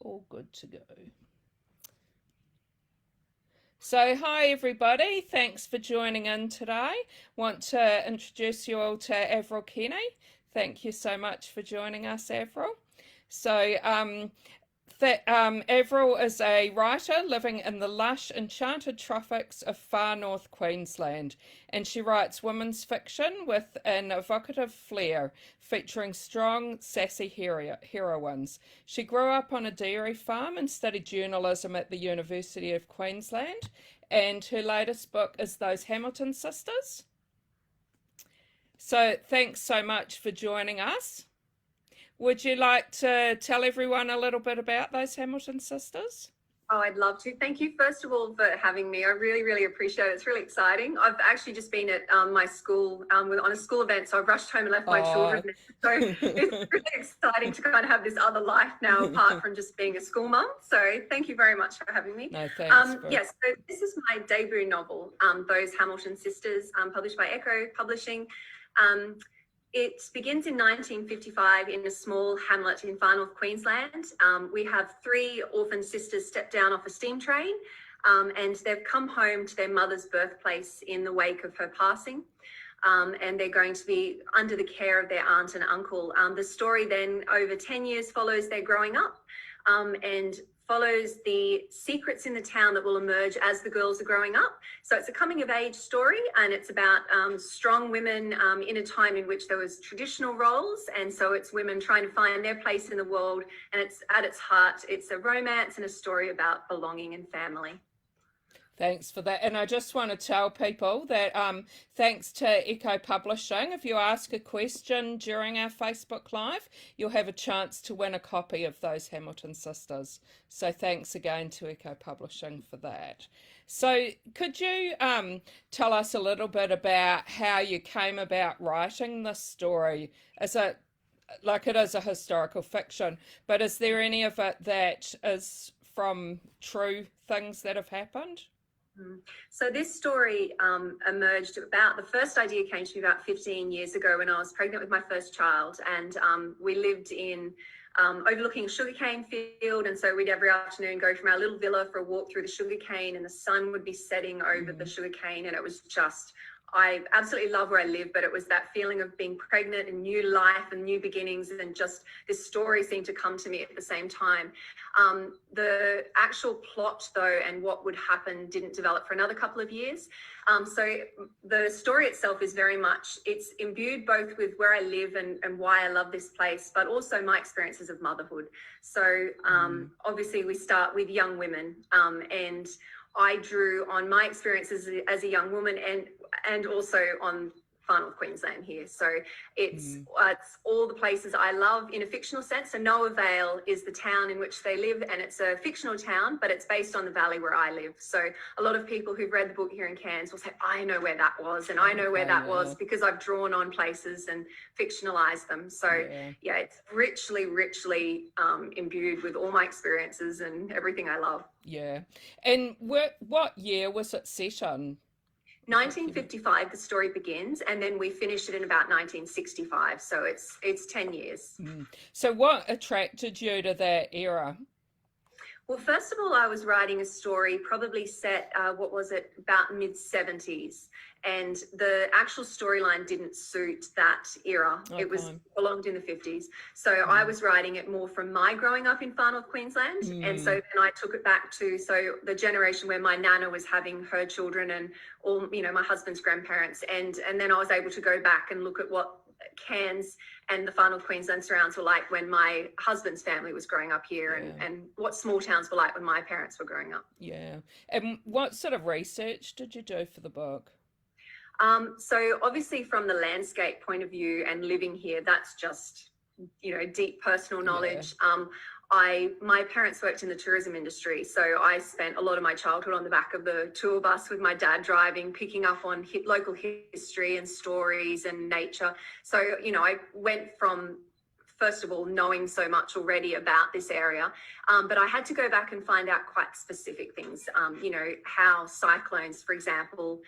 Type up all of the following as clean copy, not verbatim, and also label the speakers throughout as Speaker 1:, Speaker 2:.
Speaker 1: All good to go. So, hi everybody, thanks for joining in today. Want to introduce you all to Averil Kenny. Thank you so much for joining us, Averil. So, Averil is a writer living in the lush, enchanted tropics of far north Queensland, and she writes women's fiction with an evocative flair, featuring strong, sassy heroines. She grew up on a dairy farm and studied journalism at the University of Queensland, and her latest book is Those Hamilton Sisters. So, thanks so much for joining us. Would you like to tell everyone a little bit about those Hamilton sisters?
Speaker 2: Oh, I'd love to. Thank you, first of all, for having me. I really, really appreciate it. It's really exciting. I've actually just been at my school on a school event, so I've rushed home and left my children there. So it's really exciting to kind of have this other life now, apart from just being a school mum. So thank you very much for having me.
Speaker 1: No, thanks.
Speaker 2: Yes, so this is my debut novel, Those Hamilton Sisters, published by Echo Publishing. It begins in 1955 in a small hamlet in far north Queensland. We have three orphan sisters step down off a steam train, and they've come home to their mother's birthplace in the wake of her passing. And they're going to be under the care of their aunt and uncle. The story then over 10 years follows their growing up, and follows the secrets in the town that will emerge as the girls are growing up. So it's a coming of age story, and it's about strong women in a time in which there was traditional roles. And so it's women trying to find their place in the world. And it's at its heart, it's a romance and a story about belonging and family.
Speaker 1: Thanks for that. And I just want to tell people that thanks to Echo Publishing, if you ask a question during our Facebook Live, you'll have a chance to win a copy of Those Hamilton Sisters. So thanks again to Echo Publishing for that. So could you tell us a little bit about how you came about writing this story? Like it is a historical fiction, but is there any of it that is from true things that have happened?
Speaker 2: So this story emerged the first idea came to me about 15 years ago when I was pregnant with my first child, and we lived in overlooking a sugarcane field, and so we'd every afternoon go from our little villa for a walk through the sugarcane, and the sun would be setting over the sugarcane, and it was just, I absolutely love where I live, but it was that feeling of being pregnant and new life and new beginnings, and just this story seemed to come to me at the same time. The actual plot, though, and what would happen didn't develop for another couple of years. So the story itself is very much, it's imbued both with where I live and why I love this place, but also my experiences of motherhood. So obviously we start with young women, and I drew on my experiences as a young woman and also on far north Queensland here. So it's all the places I love in a fictional sense. So Noah Vale is the town in which they live, and it's a fictional town, but it's based on the valley where I live. So a lot of people who've read the book here in Cairns will say, I know where that was, and I know where that was, because I've drawn on places and fictionalized them. So yeah, it's richly imbued with all my experiences and everything I love.
Speaker 1: Yeah. And what year was it set on?
Speaker 2: 1955, the story begins, and then we finished it in about 1965. So it's 10 years.
Speaker 1: So what attracted you to that era?
Speaker 2: Well, first of all, I was writing a story probably set, about mid-70s. And the actual storyline didn't suit that era. It belonged in the 50s. So I was writing it more from my growing up in far north Queensland. And so then I took it back to the generation where my nana was having her children and all, my husband's grandparents. And then I was able to go back and look at what Cairns and the far north Queensland surrounds were like when my husband's family was growing up here, and what small towns were like when my parents were growing up.
Speaker 1: Yeah. And what sort of research did you do for the book?
Speaker 2: So obviously from the landscape point of view and living here, that's just, deep personal knowledge. My parents worked in the tourism industry, so I spent a lot of my childhood on the back of the tour bus with my dad driving, picking up on local history and stories and nature. So, I went from, first of all, knowing so much already about this area, but I had to go back and find out quite specific things, how cyclones, for example,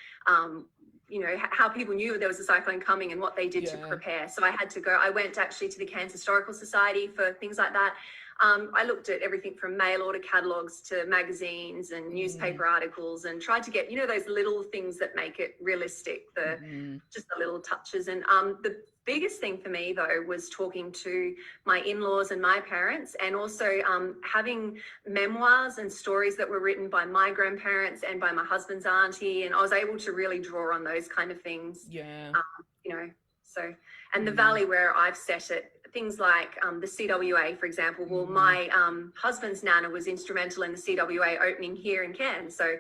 Speaker 2: how people knew there was a cyclone coming and what they did to prepare. So I went actually to the Cairns Historical Society for things like that. I looked at everything from mail order catalogs to magazines and newspaper articles, and tried to get, those little things that make it realistic, just the little touches. And the biggest thing for me, though, was talking to my in-laws and my parents, and also having memoirs and stories that were written by my grandparents and by my husband's auntie, and I was able to really draw on those kind of things. So, and the valley where I've set it, things like the CWA, for example. Well, my husband's nana was instrumental in the CWA opening here in Cairns, so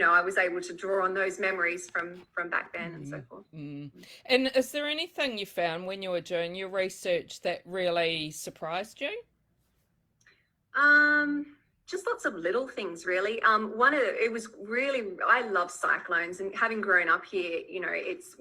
Speaker 2: I was able to draw on those memories from back then and so forth.
Speaker 1: And is there anything you found when you were doing your research that really surprised you?
Speaker 2: Just lots of little things, really. It was really, I love cyclones, and having grown up here,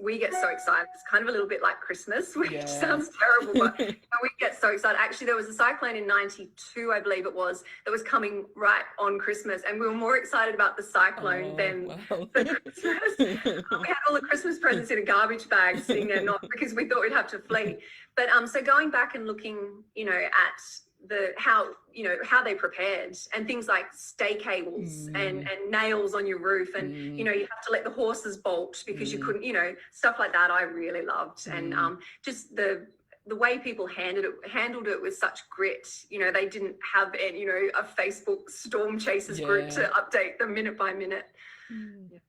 Speaker 2: we get so excited. It's kind of a little bit like Christmas, which sounds terrible, but we get so excited. Actually, there was a cyclone in 92, I believe it was, that was coming right on Christmas, and we were more excited about the cyclone than the Christmas. We had all the Christmas presents in a garbage bag sitting there, not because we thought we'd have to flee. But so going back and looking, at how they prepared, and things like stay cables and nails on your roof, and you have to let the horses bolt because you couldn't, stuff like that I really loved. And just the way people handled it with such grit. They didn't have a Facebook storm chasers group to update them minute by minute.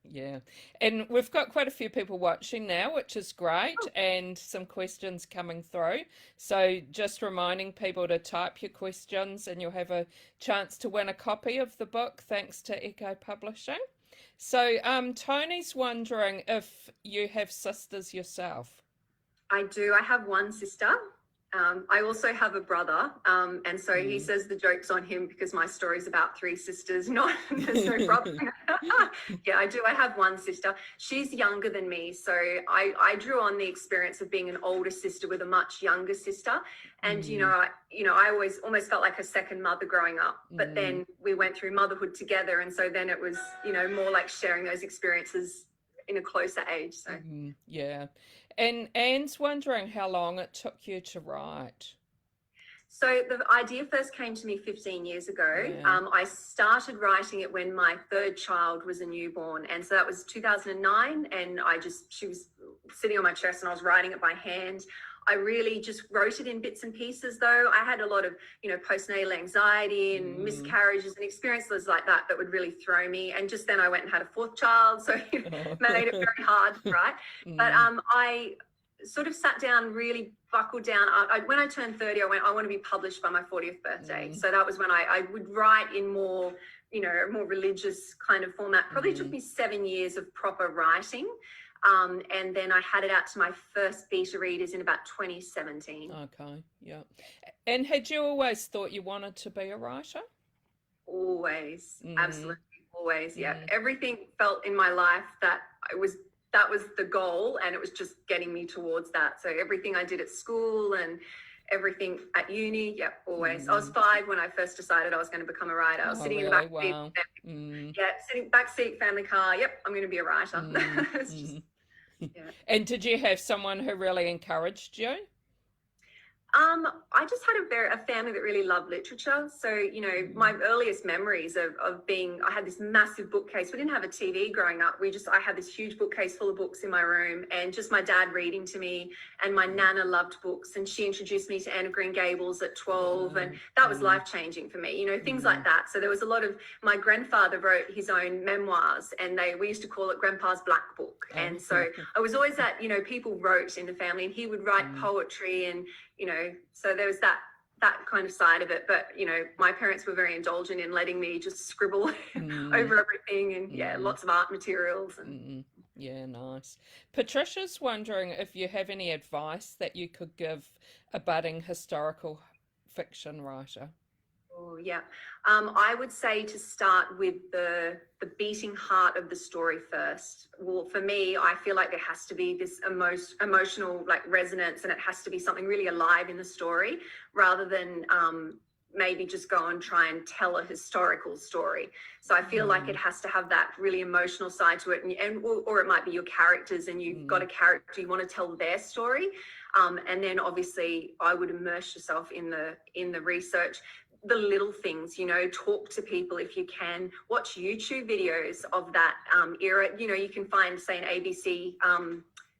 Speaker 1: Yeah, and we've got quite a few people watching now, which is great, and some questions coming through. So just reminding people to type your questions, and you'll have a chance to win a copy of the book thanks to Echo Publishing. So Tony's wondering if you have sisters yourself.
Speaker 2: I do. I have one sister. I also have a brother, and so he says the joke's on him because my story's about three sisters, there's no brother. Yeah, I do. I have one sister. She's younger than me, so I drew on the experience of being an older sister with a much younger sister, and I always almost felt like a second mother growing up. But then we went through motherhood together, and so then it was more like sharing those experiences in a closer age. So
Speaker 1: yeah. And Anne's wondering how long it took you to write.
Speaker 2: So the idea first came to me 15 years ago. I started writing it when my third child was a newborn, and so that was 2009, and she was sitting on my chest and I was writing it by hand. I really just wrote it in bits and pieces, though. I had a lot of, postnatal anxiety and miscarriages and experiences like that would really throw me. And just then I went and had a fourth child, so it made it very hard, right? But I sort of sat down, really buckled down. When I turned 30, I went, I want to be published by my 40th birthday. So that was when I would write in more, more religious kind of format. Probably took me 7 years of proper writing. And then I had it out to my first beta readers in about 2017.
Speaker 1: Okay, yeah. And had you always thought you wanted to be a writer?
Speaker 2: Always, absolutely, always, yeah. Everything felt in my life that was the goal, and it was just getting me towards that. So everything I did at school and everything at uni, always. I was 5 when I first decided I was going to become a writer. I was sitting in the back seat, sitting back seat, family car. I'm going to be a writer. It's just,
Speaker 1: And did you have someone who really encouraged you?
Speaker 2: I just had a family that really loved literature. So, my earliest memories of being, I had this massive bookcase. We didn't have a TV growing up. I had this huge bookcase full of books in my room, and just my dad reading to me, and my nana loved books, and she introduced me to Anne of Green Gables at 12, and that was life-changing for me, things like that. So there was a lot of, my grandfather wrote his own memoirs, and we used to call it Grandpa's Black Book. And so I was always that, people wrote in the family, and he would write poetry, and so there was that kind of side of it. But my parents were very indulgent in letting me just scribble over everything, and lots of art materials. And
Speaker 1: yeah, nice. Patricia's wondering if you have any advice that you could give a budding historical fiction writer.
Speaker 2: Oh, yeah. I would say to start with the beating heart of the story first. Well, for me, I feel like there has to be this emotional resonance, and it has to be something really alive in the story, rather than maybe just go and try and tell a historical story. So I feel like it has to have that really emotional side to it, or it might be your characters, and you've got a character, you want to tell their story. And then obviously I would immerse yourself in the research. the little things, you know, talk to people if you can, watch YouTube videos of that era. You know, you can find, say, an ABC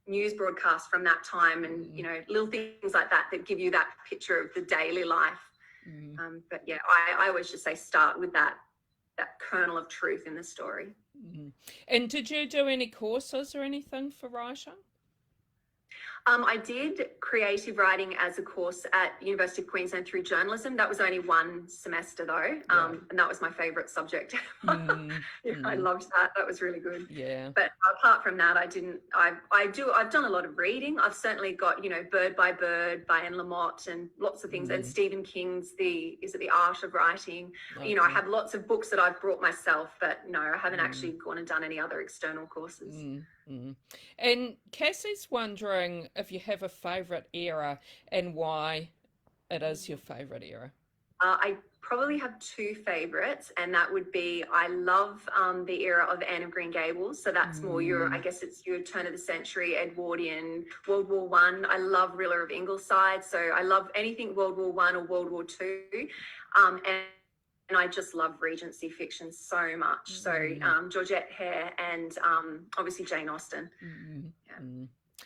Speaker 2: news broadcast from that time, and, you know, little things like that that give you that picture of the daily life. But yeah, I always just say start with that kernel of truth in the story.
Speaker 1: And did you do any courses or anything for writing?
Speaker 2: I did creative writing as a course at University of Queensland through journalism. That was only one semester though, and that was my favourite subject. I loved that. That was really good.
Speaker 1: Yeah.
Speaker 2: But apart from that, I didn't. I've done a lot of reading. I've certainly got, you know, Bird by Bird by Anne Lamott and lots of things, and Stephen King's The Art of Writing.
Speaker 1: Okay.
Speaker 2: You know, I have lots of books that I've brought myself, but no, I haven't actually gone and done any other external courses.
Speaker 1: And Cassie's wondering if you have a favourite era and why it is your favourite era.
Speaker 2: I probably have two favourites, and that would be, I love the era of Anne of Green Gables. So that's more your, I guess it's your turn of the century, Edwardian, World War One. I love Rilla of Ingleside. So I love anything World War One or World War Two. And I just love Regency fiction so much. So Georgette Hare and obviously Jane Austen.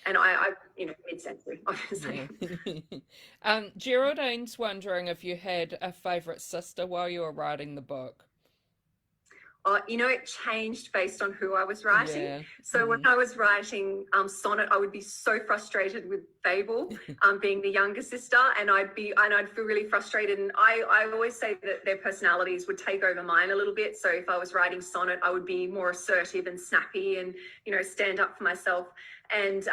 Speaker 2: And I you know, mid-century, obviously.
Speaker 1: Geraldine's wondering if you had a favourite sister while you were writing the book.
Speaker 2: You know, it changed based on who I was writing.
Speaker 1: Yeah.
Speaker 2: So when I was writing Sonnet, I would be so frustrated with Fable, being the younger sister, and I'd feel really frustrated. And I always say that their personalities would take over mine a little bit. So if I was writing Sonnet, I would be more assertive and snappy and, you know, stand up for myself. And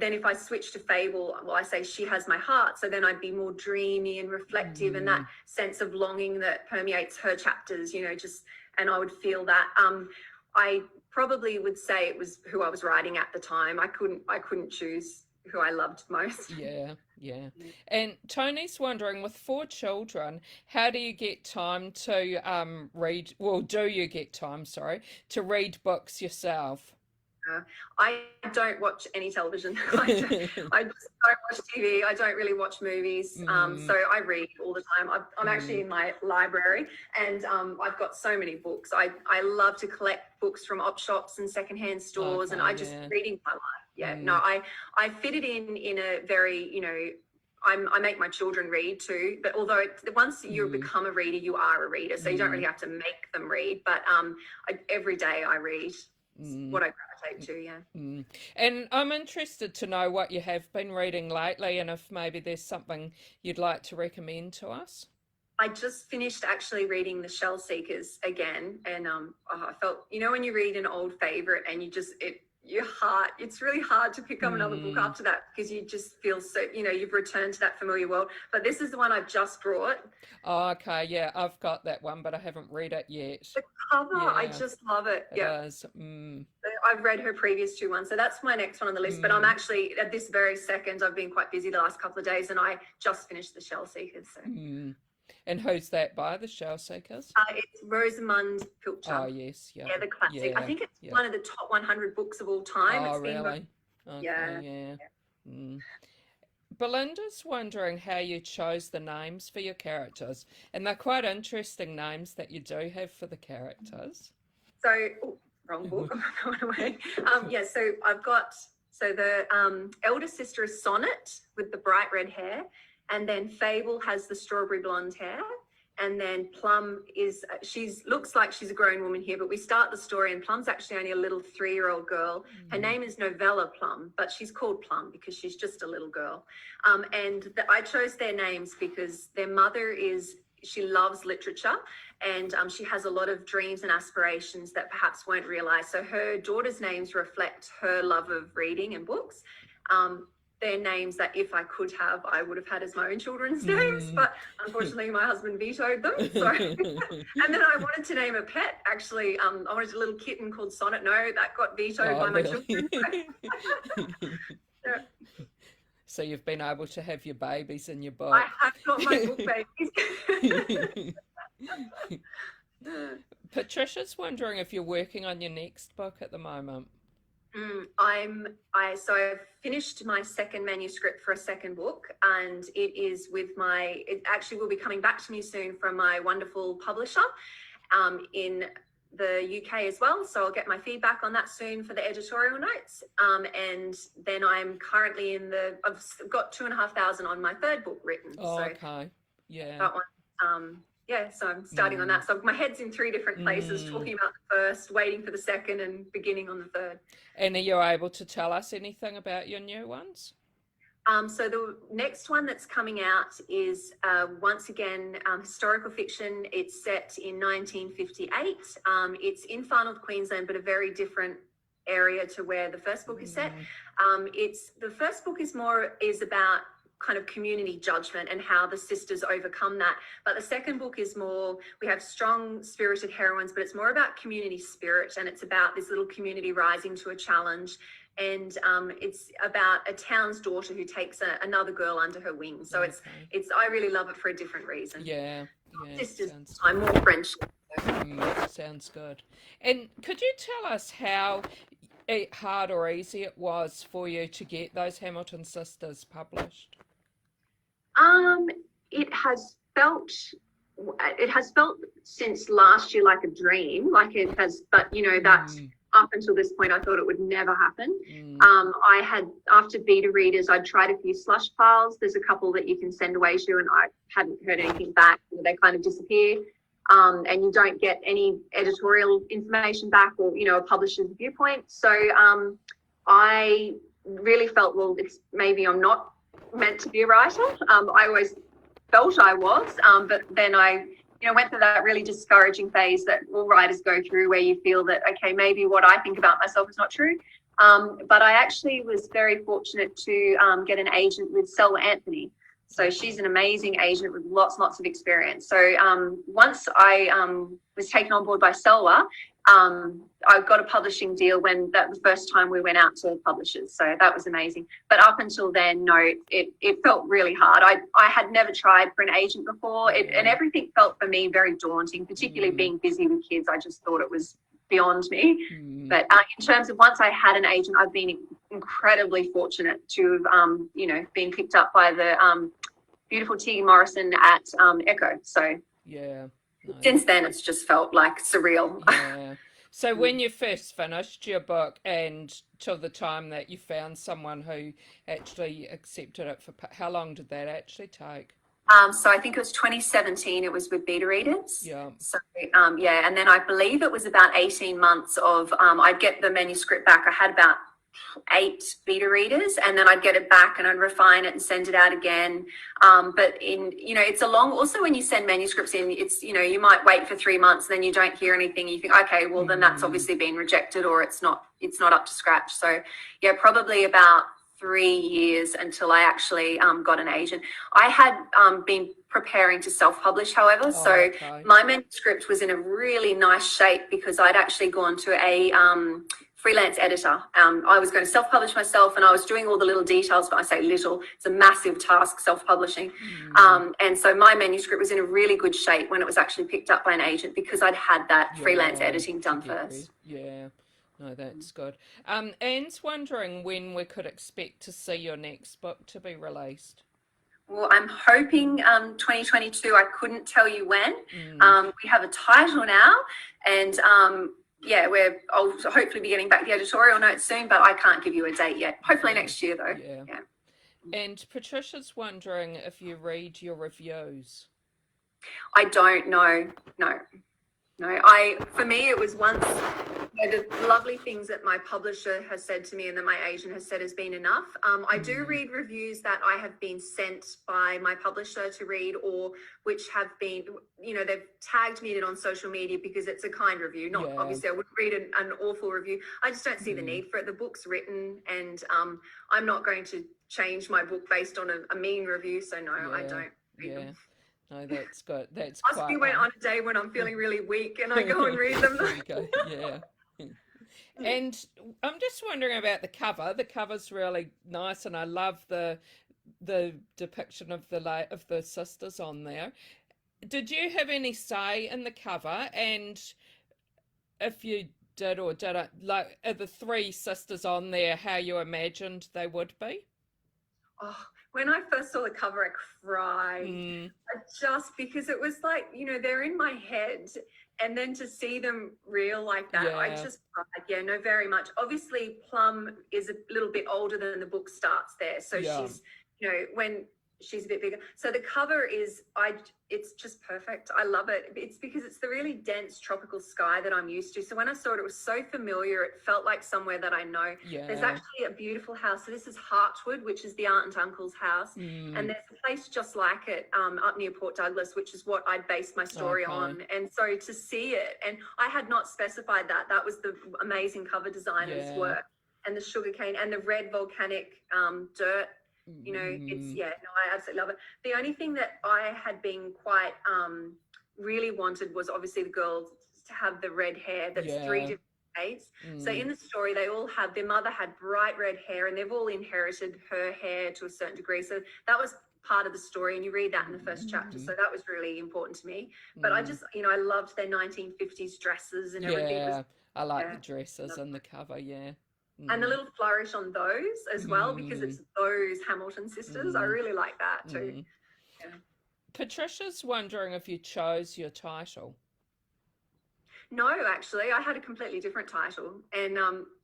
Speaker 2: then if I switch to Fable, well, I say she has my heart. So then I'd be more dreamy and reflective, and that sense of longing that permeates her chapters, you know, and I would feel that. I probably would say it was who I was writing at the time. I couldn't choose who I loved most.
Speaker 1: Yeah. And Tony's wondering, with 4 children, how do you get time to read? Well, do you get time, to read books yourself?
Speaker 2: I don't watch any television. I just don't watch TV. I don't really watch movies. So I read all the time. I'm actually in my library, and I've got so many books. I love to collect books from op shops and secondhand stores, and I just reading my life. No, I fit it in a very, you know, I make my children read too, but although once you become a reader, you are a reader, so you don't really have to make them read. But every day I read. What I gravitate to,
Speaker 1: And I'm interested to know what you have been reading lately, and if maybe there's something you'd like to recommend to us.
Speaker 2: I just finished actually reading The Shell Seekers again, and I felt, you know, when you read an old favorite and it's really hard to pick up another book after that, because you just feel so, you know, you've returned to that familiar world. But this is the one I've just brought.
Speaker 1: Oh, okay, yeah, I've got that one, but I haven't read it yet.
Speaker 2: The cover, I just love it.
Speaker 1: It is.
Speaker 2: I've read her previous 2 ones, so that's my next one on the list. But I'm actually, at this very second, I've been quite busy the last couple of days, and I just finished The Shell Seekers. So.
Speaker 1: And who's that by, The Shell Seekers?
Speaker 2: It's Rosamund Pilcher.
Speaker 1: Oh, yes,
Speaker 2: yeah, the classic. I think it's one of the top 100 books of all time.
Speaker 1: Oh, really? Okay, yeah. Belinda's wondering how you chose the names for your characters, and they're quite interesting names that you do have for the characters.
Speaker 2: So, wrong book. I'm going away. So I've got, the elder sister is Sonnet with the bright red hair, and then Fable has the strawberry blonde hair, and then Plum looks like she's a grown woman here, but we start the story and Plum's actually only a little 3-year-old girl. Her name is Novella Plum, but she's called Plum because she's just a little girl. I chose their names because their mother she loves literature, and she has a lot of dreams and aspirations that perhaps weren't realized. So her daughter's names reflect her love of reading and books. They're names that if I could have, I would have had as my own children's names, but unfortunately my husband vetoed them. So. And then I wanted to name a pet, actually. I wanted a little kitten called Sonnet. No, that got vetoed by my children.
Speaker 1: So you've been able to have your babies in your book.
Speaker 2: I have got my book babies.
Speaker 1: Patricia's wondering if you're working on your next book at the moment.
Speaker 2: I've finished my second manuscript for a second book, and it actually will be coming back to me soon from my wonderful publisher in the UK as well. So I'll get my feedback on that soon for the editorial notes. And then I'm currently I've got 2,500 on my third book written.
Speaker 1: Oh,
Speaker 2: So
Speaker 1: okay. Yeah.
Speaker 2: that one, so I'm starting on that. So my head's in three different places, talking about the first, waiting for the second, and beginning on the third.
Speaker 1: And are you able to tell us anything about your new ones?
Speaker 2: So the next one that's coming out is once again historical fiction. It's set in 1958. It's in Far North Queensland, but a very different area to where the first book is set. The first book is about kind of community judgment and how the sisters overcome that. But the second book is more, we have strong spirited heroines, but it's more about community spirit, and it's about this little community rising to a challenge. And it's about a town's daughter who takes another girl under her wing. So I really love it for a different reason.
Speaker 1: Yeah.
Speaker 2: Sisters, I'm more friendship.
Speaker 1: Sounds good. And could you tell us how hard or easy it was for you to get those Hamilton sisters published?
Speaker 2: It has felt since last year like a dream, but that up until this point I thought it would never happen. I had, after beta readers, I'd tried a few slush files. There's a couple that you can send away to, and I hadn't heard anything back. They kind of disappear, and you don't get any editorial information back, or a publisher's viewpoint. So I really felt, well, maybe I'm not meant to be a writer. I always felt I was, but then I went through that really discouraging phase that all writers go through, where you feel that, okay, maybe what I think about myself is not true. But I actually was very fortunate to get an agent with Selwa Anthony. So she's an amazing agent with lots of experience. So once I was taken on board by Selwa, I got a publishing deal when that was the first time we went out to publishers. So that was amazing. But up until then, no, it felt really hard. I had never tried for an agent before, and everything felt for me very daunting, particularly being busy with kids. I just thought it was beyond me. But in terms of once I had an agent, I've been incredibly fortunate to have, been picked up by the beautiful Tegan Morrison at Echo. So
Speaker 1: yeah.
Speaker 2: Since then, it's just felt like surreal.
Speaker 1: Yeah. So when you first finished your book and till the time that you found someone who actually accepted it, how long did that actually take?
Speaker 2: So I think it was 2017. It was with beta readers.
Speaker 1: Yeah.
Speaker 2: So and then I believe it was about 18 months of I'd get the manuscript back. I had about 8 beta readers, and then I'd get it back and I'd refine it and send it out again. But it's a long, also when you send manuscripts in, it's, you might wait for 3 months and then you don't hear anything. You think, okay, well then that's obviously been rejected, or it's not up to scratch. So yeah, probably about 3 years until I actually got an agent. I had been preparing to self-publish, however. My manuscript was in a really nice shape because I'd actually gone to a freelance editor. I was going to self-publish myself, and I was doing all the little details, but I say little, it's a massive task, self-publishing. And so my manuscript was in a really good shape when it was actually picked up by an agent, because I'd had that freelance editing done first.
Speaker 1: Yeah. No, that's good. Anne's wondering when we could expect to see your next book to be released.
Speaker 2: Well, I'm hoping 2022. I couldn't tell you when. We have a title now, and I'll hopefully be getting back the editorial notes soon, but I can't give you a date yet. Hopefully next year, though. Yeah.
Speaker 1: And Patricia's wondering if you read your reviews.
Speaker 2: I don't know. No. For me, it was once, the lovely things that my publisher has said to me and that my agent has said has been enough. I do read reviews that I have been sent by my publisher to read, or which have been, they've tagged me in it on social media because it's a kind review. Obviously I wouldn't read an awful review. I just don't see the need for it. The book's written, and I'm not going to change my book based on a mean review. So no, I don't read them.
Speaker 1: No, that's good. That's
Speaker 2: must be on a day when I'm feeling really weak and I go and read them.
Speaker 1: Yeah. And I'm just wondering about the cover. The cover's really nice, and I love the depiction of the sisters on there. Did you have any say in the cover? And if you did or didn't, like, are the three sisters on there how you imagined they would be?
Speaker 2: Oh, when I first saw the cover, I cried.
Speaker 1: Mm,
Speaker 2: Just because it was like, they're in my head. And then to see them real like that, I
Speaker 1: yeah,
Speaker 2: just cried. Yeah, no, very much. Obviously, Plum is a little bit older than the book starts there. So
Speaker 1: yeah,
Speaker 2: she's, when she's a bit bigger. So the cover is, it's just perfect. I love it. It's because it's the really dense tropical sky that I'm used to. So when I saw it, it was so familiar. It felt like somewhere that I know. There's
Speaker 1: yeah.
Speaker 2: actually a beautiful house. So this is Hartwood, which is the aunt and uncle's house. And
Speaker 1: Mm,
Speaker 2: there's a place just like it up near Port Douglas, which is what I based my story
Speaker 1: okay.
Speaker 2: on. And so to see it, and I had not specified that. That was the amazing cover designer's
Speaker 1: Yeah.
Speaker 2: work. And the sugarcane and the red volcanic dirt, it's,
Speaker 1: Mm,
Speaker 2: yeah, no, I absolutely love it. The only thing that I had been quite really wanted was obviously the girls to have the red hair. That's three
Speaker 1: yeah.
Speaker 2: different shades. So
Speaker 1: Mm,
Speaker 2: in the story, they all have, their mother had bright red hair, and they've all inherited her hair to a certain degree. So that was part of the story, and you read that in the first chapter.
Speaker 1: mm,
Speaker 2: So that was really important to me. But I
Speaker 1: mm.
Speaker 2: just, I loved their 1950s dresses and everything. It was,
Speaker 1: Yeah. I like the
Speaker 2: yeah.
Speaker 1: dresses and the cover, yeah.
Speaker 2: And a
Speaker 1: Mm,
Speaker 2: little flourish on those as well, because
Speaker 1: mm,
Speaker 2: it's those Hamilton sisters. I
Speaker 1: mm,
Speaker 2: really like that too.
Speaker 1: mm.
Speaker 2: Yeah.
Speaker 1: Patricia's wondering if you chose your title.
Speaker 2: No, actually, I had a completely different title, and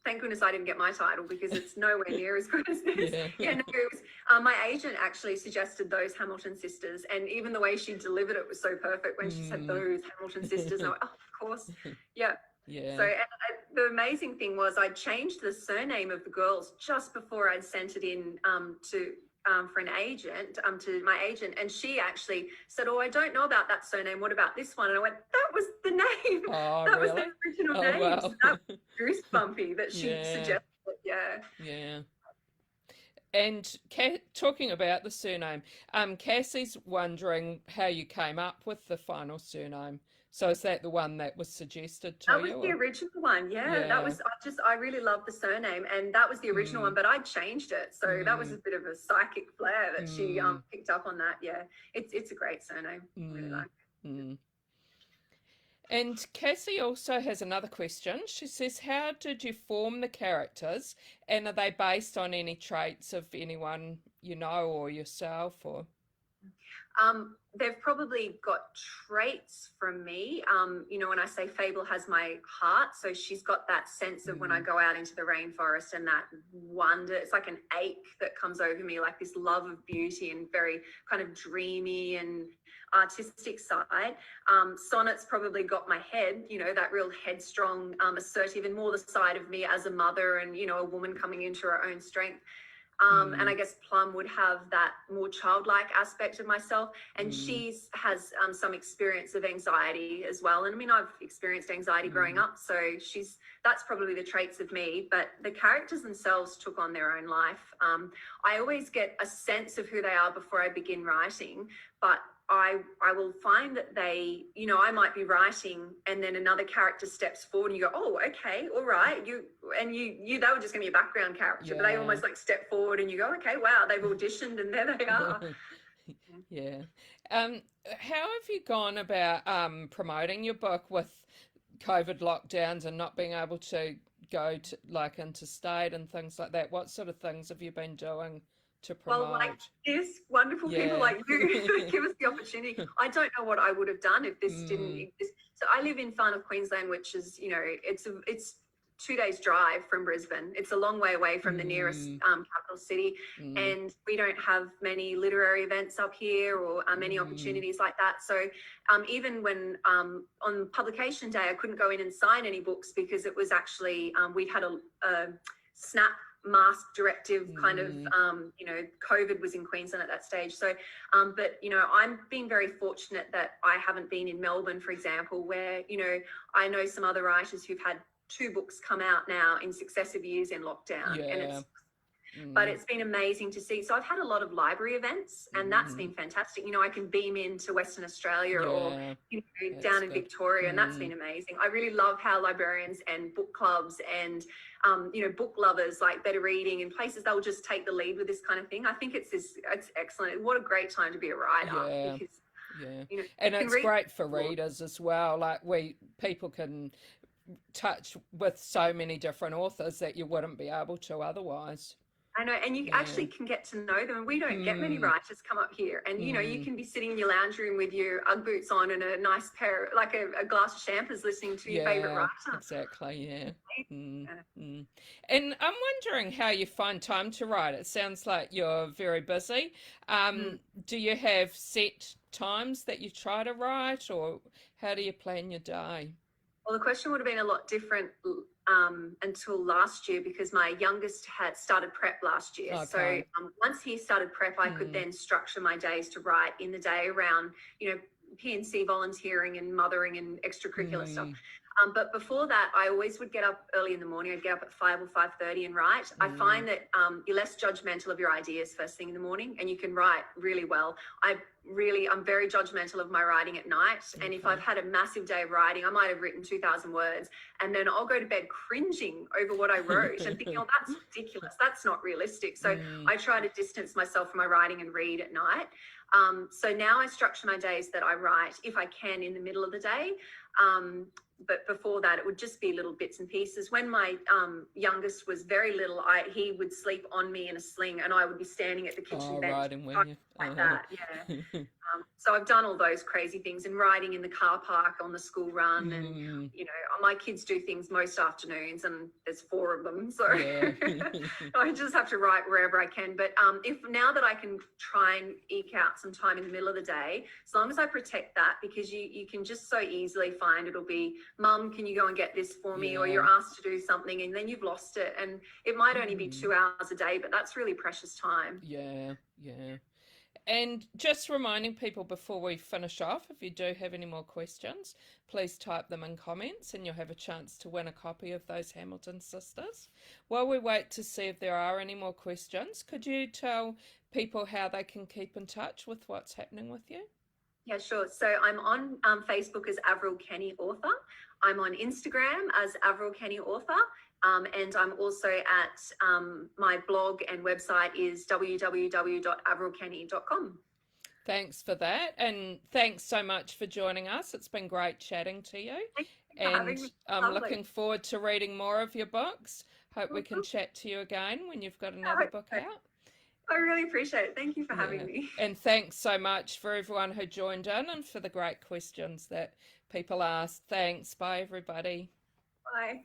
Speaker 2: thank goodness I didn't get my title, because it's nowhere near as good as this.
Speaker 1: Yeah.
Speaker 2: Yeah, no, it was my agent actually suggested those Hamilton sisters, and even the way she delivered it was so perfect when she said
Speaker 1: Mm.
Speaker 2: those Hamilton sisters. And I went, oh, of course, yeah. So
Speaker 1: Yeah.
Speaker 2: the amazing thing was I changed the surname of the girls just before I'd sent it in to for an agent, to my agent, and she actually said, "Oh, I don't know about that surname. What about this one?" And I went, "That was the name.
Speaker 1: Oh,
Speaker 2: That was the
Speaker 1: really?
Speaker 2: original
Speaker 1: Oh,
Speaker 2: name." So
Speaker 1: wow.
Speaker 2: that was goosebumpy that she
Speaker 1: Yeah.
Speaker 2: suggested. Yeah.
Speaker 1: Yeah. And talking about the surname, Cassie's wondering how you came up with the final surname. So is that the one that was suggested to
Speaker 2: That was
Speaker 1: you,
Speaker 2: the
Speaker 1: or?
Speaker 2: original one. Yeah, that
Speaker 1: Yeah.
Speaker 2: was, I really love the surname, and that was the original one,
Speaker 1: Mm,
Speaker 2: but I changed it. So that was
Speaker 1: mm,
Speaker 2: a bit of a psychic flair that she
Speaker 1: mm,
Speaker 2: picked up on that. Yeah. It's a great surname. I really
Speaker 1: mm,
Speaker 2: like
Speaker 1: mm. And Cassie also has another question. She says, how did you form the characters, and are they based on any traits of anyone you know or yourself, or?
Speaker 2: They've probably got traits from me. When I say Fable has my heart, so she's got that sense of when I
Speaker 1: Mm,
Speaker 2: go out into the rainforest, and that wonder, it's like an ache that comes over me, like this love of beauty and very kind of dreamy and artistic side. Sonnet's probably got my head, that real headstrong, assertive, and more the side of me as a mother and, a woman coming into her own strength. And
Speaker 1: mm,
Speaker 2: I guess Plum would have that more childlike aspect of myself. And
Speaker 1: mm,
Speaker 2: she has some experience of anxiety as well. And I mean, I've experienced anxiety growing
Speaker 1: mm,
Speaker 2: up, so that's probably the traits of me. But the characters themselves took on their own life. I always get a sense of who they are before I begin writing, but I will find that they, I might be writing, and then another character steps forward, and you go, oh, okay, all right. You they were just going to be a background character, but they
Speaker 1: yeah.
Speaker 2: almost like step forward, and you go, okay, wow, they've auditioned, and there they are.
Speaker 1: Yeah. How have you gone about promoting your book with COVID lockdowns and not being able to go to like interstate and things like that? What sort of things have you been doing to
Speaker 2: Well, like
Speaker 1: promote?
Speaker 2: this, wonderful people
Speaker 1: Yeah.
Speaker 2: like you give us the opportunity. I don't know what I would have done if this didn't
Speaker 1: Mm,
Speaker 2: exist. So I live in far north Queensland, which is, it's 2 days drive from Brisbane. It's a long way away from the nearest
Speaker 1: mm,
Speaker 2: capital city,
Speaker 1: mm,
Speaker 2: and we don't have many literary events up here, or many
Speaker 1: mm,
Speaker 2: opportunities like that. So even when on publication day, I couldn't go in and sign any books, because it was actually we'd had a snap mask directive kind of,
Speaker 1: mm,
Speaker 2: COVID was in Queensland at that stage. So but I'm being very fortunate that I haven't been in Melbourne, for example, where I know some other writers who've had 2 books come out now in successive years in lockdown, and
Speaker 1: yeah.
Speaker 2: but
Speaker 1: Mm,
Speaker 2: it's been amazing to see. So I've had a lot of library events, and that's
Speaker 1: mm,
Speaker 2: been fantastic. I can beam into Western Australia, or
Speaker 1: yeah. That's
Speaker 2: down in
Speaker 1: good.
Speaker 2: Victoria, and that's
Speaker 1: Mm,
Speaker 2: been amazing. I really love how librarians and book clubs and book lovers like Better Reading and places, they'll just take the lead with this kind of thing. I think it's excellent. What a great time to be a writer,
Speaker 1: yeah.
Speaker 2: because
Speaker 1: Yeah.
Speaker 2: you
Speaker 1: And
Speaker 2: can
Speaker 1: it's
Speaker 2: read.
Speaker 1: great for readers as well. Like people can touch with so many different authors that you wouldn't be able to otherwise.
Speaker 2: I know, and you
Speaker 1: Yeah.
Speaker 2: actually can get to know them. And we don't get many
Speaker 1: Mm,
Speaker 2: writers come up here, and you know, you
Speaker 1: mm.
Speaker 2: can be sitting in your lounge room with your UGG boots on and a nice pair, like a glass of champers, listening to your favorite
Speaker 1: Yeah,
Speaker 2: writer.
Speaker 1: exactly. Yeah. Mm,
Speaker 2: Yeah.
Speaker 1: mm. And I'm wondering how you find time to write. It sounds like you're very busy.
Speaker 2: Mm.
Speaker 1: Do you have set times that you try to write, or how do you plan your day?
Speaker 2: Well, the question would have been a lot different until last year because my youngest had started prep last year. So
Speaker 1: Okay.
Speaker 2: once he started prep, I could
Speaker 1: Mm,
Speaker 2: then structure my days to write in the day around, you know, PNC volunteering and mothering and extracurricular stuff.
Speaker 1: mm,
Speaker 2: But before that, I always would get up early in the morning. I'd get up at 5 or 5:30 and write. I
Speaker 1: mm.
Speaker 2: find that you're less judgmental of your ideas first thing in the morning, and you can write really well. I'm very judgmental of my writing at night. And if I've
Speaker 1: Okay.
Speaker 2: had a massive day of writing, I might have written 2,000 words, and then I'll go to bed cringing over what I wrote and thinking, oh, that's ridiculous. That's not realistic. So
Speaker 1: Mm,
Speaker 2: I try to distance myself from my writing and read at night. So now I structure my days that I write, if I can, in the middle of the day. But before that, it would just be little bits and pieces. When my youngest was very little, he would sleep on me in a sling, and I would be standing at the kitchen
Speaker 1: oh,
Speaker 2: bench
Speaker 1: writing with you.
Speaker 2: like that. Yeah. So I've done all those crazy things, and riding in the car park on the school run, and
Speaker 1: Mm,
Speaker 2: you know, my kids do things most afternoons, and there's 4 of them, so
Speaker 1: yeah.
Speaker 2: I just have to write wherever I can. But if now that I can try and eke out some time in the middle of the day, as long as I protect that, because you can just so easily find it'll be, Mum, can you go and get this for me? Or
Speaker 1: Yeah.
Speaker 2: you're asked to do something, and then you've lost it, and it might only be
Speaker 1: Mm,
Speaker 2: 2 hours a day, but that's really precious time.
Speaker 1: yeah. Yeah. And just reminding people before we finish off, if you do have any more questions, please type them in comments and you'll have a chance to win a copy of those Hamilton Sisters. While we wait to see if there are any more questions, could you tell people how they can keep in touch with what's happening with you?
Speaker 2: Yeah, sure. So I'm on Facebook as Averil Kenny Author. I'm on Instagram as Averil Kenny Author. And I'm also at my blog and website is www.averilkenny.com.
Speaker 1: Thanks for that. And thanks so much for joining us. It's been great chatting to you.
Speaker 2: Thank you for
Speaker 1: And
Speaker 2: having me.
Speaker 1: I'm
Speaker 2: Lovely.
Speaker 1: looking forward to reading more of your books. Hope we can
Speaker 2: Mhm.
Speaker 1: chat to you again when you've got another book out.
Speaker 2: I really appreciate it. Thank you for having
Speaker 1: Yeah.
Speaker 2: me.
Speaker 1: And thanks so much for everyone who joined in and for the great questions that people asked. Thanks. Bye, everybody.
Speaker 2: Bye.